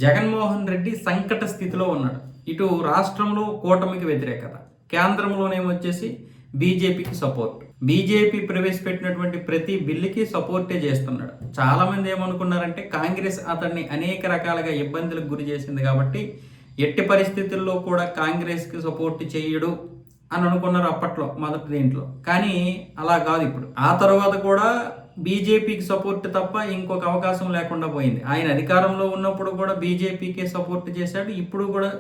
జగన్మోహన్ రెడ్డి సంకట స్థితిలో ఉన్నాడు. ఇటు రాష్ట్రంలో కూటమికి వ్యతిరేకత, కేంద్రంలోనేమొచ్చేసి బీజేపీకి సపోర్ట్. బీజేపీ ప్రవేశపెట్టినటువంటి ప్రతి బిల్లుకి సపోర్టే చేస్తున్నాడు. చాలా మంది ఏమనుకున్నారంటే కాంగ్రెస్ అతన్ని అనేక రకాలుగా ఇబ్బందులకు గురి చేసింది కాబట్టి ఎట్టి పరిస్థితుల్లో కూడా కాంగ్రెస్కి సపోర్ట్ చేయడు అని అనుకున్నారు అప్పట్లో మొదటి దీంట్లో. కానీ అలా కాదు. ఇప్పుడు ఆ తర్వాత కూడా బీజేపీకి సపోర్ట్ తప్ప ఇంకొక అవకాశం లేకుండా పోయింది. ఆయన అధికారంలో ఉన్నప్పుడు కూడా బీజేపీకే సపోర్ట్ చేశాడు, ఇప్పుడు కూడా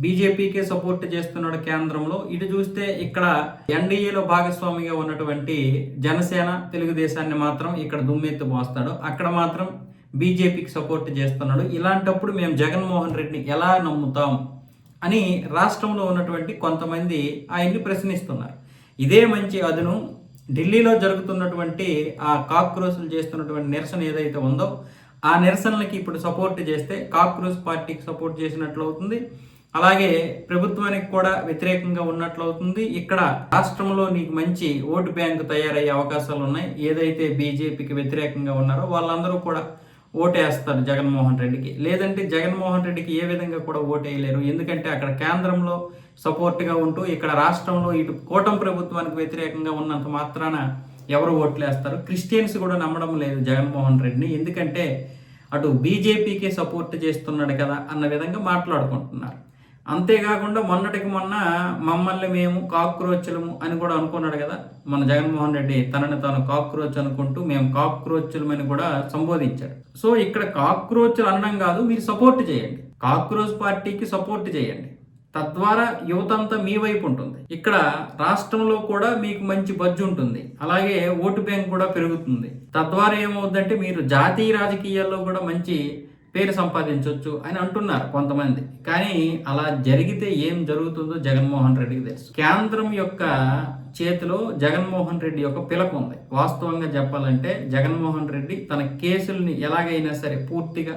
బీజేపీకే సపోర్ట్ చేస్తున్నాడు కేంద్రంలో. ఇటు చూస్తే ఇక్కడ ఎన్డీఏలో భాగస్వామిగా ఉన్నటువంటి జనసేన, తెలుగుదేశాన్ని మాత్రం ఇక్కడ దుమ్మెత్తి పోస్తాడు, అక్కడ మాత్రం బీజేపీకి సపోర్ట్ చేస్తున్నాడు. ఇలాంటప్పుడు మేము జగన్మోహన్ రెడ్డిని ఎలా నమ్ముతాం అని రాష్ట్రంలో ఉన్నటువంటి కొంతమంది ఆయన్ని ప్రశ్నిస్తున్నారు. ఇదే మంచి అదును ఢిల్లీలో జరుగుతున్నటువంటి ఆ కాక్రోచ్లు చేస్తున్నటువంటి నిరసన ఏదైతే ఉందో ఆ నిరసనలకి ఇప్పుడు సపోర్ట్ చేస్తే కాక్రోచ్ పార్టీకి సపోర్ట్ చేసినట్లు అవుతుంది. అలాగే ప్రభుత్వానికి కూడా వ్యతిరేకంగా ఉన్నట్లు అవుతుంది. ఇక్కడ రాష్ట్రంలో నీకు మంచి ఓటు బ్యాంకు తయారయ్యే అవకాశాలు ఉన్నాయి. ఏదైతే బీజేపీకి వ్యతిరేకంగా ఉన్నారో వాళ్ళందరూ కూడా ఓటేస్తారు జగన్మోహన్ రెడ్డికి. లేదంటే జగన్మోహన్ రెడ్డికి ఏ విధంగా కూడా ఓటేయలేరు. ఎందుకంటే అక్కడ కేంద్రంలో సపోర్ట్గా ఉంటూ ఇక్కడ రాష్ట్రంలో ఇటు కూటమి ప్రభుత్వానికి వ్యతిరేకంగా ఉన్నంత మాత్రాన ఎవరు ఓట్లేస్తారు. క్రిస్టియన్స్ కూడా నమ్మడం లేదు జగన్మోహన్ రెడ్డిని, ఎందుకంటే అటు బీజేపీకే సపోర్ట్ చేస్తున్నాడు కదా అన్న విధంగా మాట్లాడుకుంటున్నారు. అంతేకాకుండా మొన్నటికి మొన్న మమ్మల్ని మేము కాక్రోచ్లము అని కూడా అనుకున్నాడు కదా మన జగన్మోహన్ రెడ్డి. తనని తాను కాక్రోచ్ అనుకుంటూ మేము కాక్రోచ్లమని కూడా సంబోధించాడు. సో ఇక్కడ కాక్రోచ్లు అనడం కాదు, మీరు సపోర్ట్ చేయండి, కాక్రోచ్ పార్టీకి సపోర్ట్ చేయండి. తద్వారా యువతంతా మీ వైపు ఉంటుంది. ఇక్కడ రాష్ట్రంలో కూడా మీకు మంచి బడ్జెట్ ఉంటుంది, అలాగే ఓటు బ్యాంక్ కూడా పెరుగుతుంది. తద్వారా ఏమవుతుందంటే మీరు జాతీయ రాజకీయాల్లో కూడా మంచి పేరు సంపాదించవచ్చు అని అంటున్నారు కొంతమంది. కానీ అలా జరిగితే ఏం జరుగుతుందో జగన్మోహన్ రెడ్డికి తెలుసు. కేంద్రం యొక్క చేతిలో జగన్మోహన్ రెడ్డి యొక్క పిలక ఉంది. వాస్తవంగా చెప్పాలంటే జగన్మోహన్ రెడ్డి తన కేసుల్ని ఎలాగైనా సరే పూర్తిగా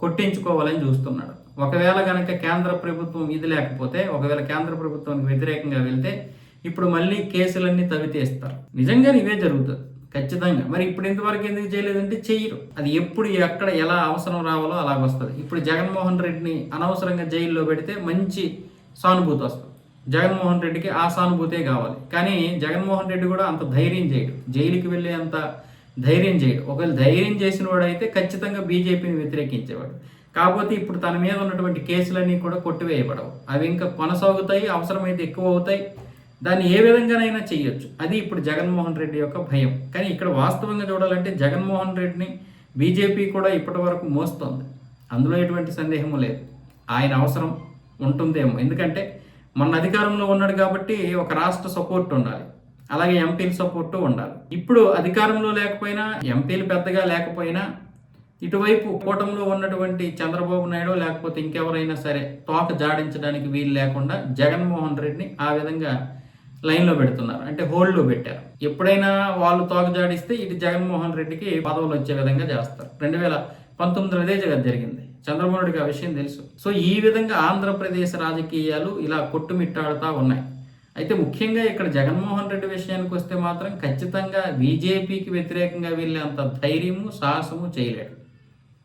కొట్టించుకోవాలని చూస్తున్నాడు. ఒకవేళ కనుక కేంద్ర ప్రభుత్వం ఇది లేకపోతే, ఒకవేళ కేంద్ర ప్రభుత్వానికి వ్యతిరేకంగా వెళ్తే ఇప్పుడు మళ్ళీ కేసులన్నీ తవ్వితేస్తారు. నిజంగా ఇవే జరుగుతుంది ఖచ్చితంగా. మరి ఇప్పుడు ఇంతవరకు ఎందుకు చేయలేదంటే చెయ్యరు. అది ఎప్పుడు ఎక్కడ ఎలా అవసరం రావాలో అలాగ వస్తుంది. ఇప్పుడు జగన్మోహన్ రెడ్డిని అనవసరంగా జైల్లో పెడితే మంచి సానుభూతి వస్తుంది. జగన్మోహన్ రెడ్డికి ఆ సానుభూతే కావాలి. కానీ జగన్మోహన్ రెడ్డి కూడా అంత ధైర్యం చేయడు, జైలుకి వెళ్ళే అంత ధైర్యం చేయడు. ఒకవేళ ధైర్యం చేసిన వాడైతే ఖచ్చితంగా బీజేపీని వ్యతిరేకించేవాడు. కాకపోతే ఇప్పుడు తన మీద ఉన్నటువంటి కేసులన్నీ కూడా కొట్టివేయబడవు, అవి ఇంకా కొనసాగుతాయి, అవసరమైతే ఎక్కువ అవుతాయి. దాన్ని ఏ విధంగానైనా చేయొచ్చు. అది ఇప్పుడు జగన్మోహన్ రెడ్డి యొక్క భయం. కానీ ఇక్కడ వాస్తవంగా చూడాలంటే జగన్మోహన్ రెడ్డిని బీజేపీ కూడా ఇప్పటి వరకు మోస్తోంది, అందులో ఎటువంటి సందేహం లేదు. ఆయన అవసరం ఉంటుందేమో, ఎందుకంటే మన అధికారంలో ఉన్నాడు కాబట్టి ఒక రాష్ట్ర సపోర్ట్ ఉండాలి, అలాగే ఎంపీల సపోర్టు ఉండాలి. ఇప్పుడు అధికారంలో లేకపోయినా, ఎంపీలు పెద్దగా లేకపోయినా, ఇటువైపు కూటమిలో ఉన్నటువంటి చంద్రబాబు నాయుడు లేకపోతే ఇంకెవరైనా సరే తోక జాడించడానికి వీలు లేకుండా జగన్మోహన్ రెడ్డిని ఆ విధంగా లైన్లో పెడుతున్నారు, అంటే హోల్డ్లో పెట్టారు. ఎప్పుడైనా వాళ్ళు తోక జాడిస్తే ఇటు జగన్మోహన్ రెడ్డికి పదవులు వచ్చే విధంగా చేస్తారు. 2019లో అదే జరిగింది. చంద్రబాబు నాయుడికి ఆ విషయం తెలుసు. సో ఈ విధంగా ఆంధ్రప్రదేశ్ రాజకీయాలు ఇలా కొట్టుమిట్టాడుతూ ఉన్నాయి. అయితే ముఖ్యంగా ఇక్కడ జగన్మోహన్ రెడ్డి విషయానికి వస్తే మాత్రం ఖచ్చితంగా బీజేపీకి వ్యతిరేకంగా వెళ్ళే అంత ధైర్యము, సాహసము చేయలేడు.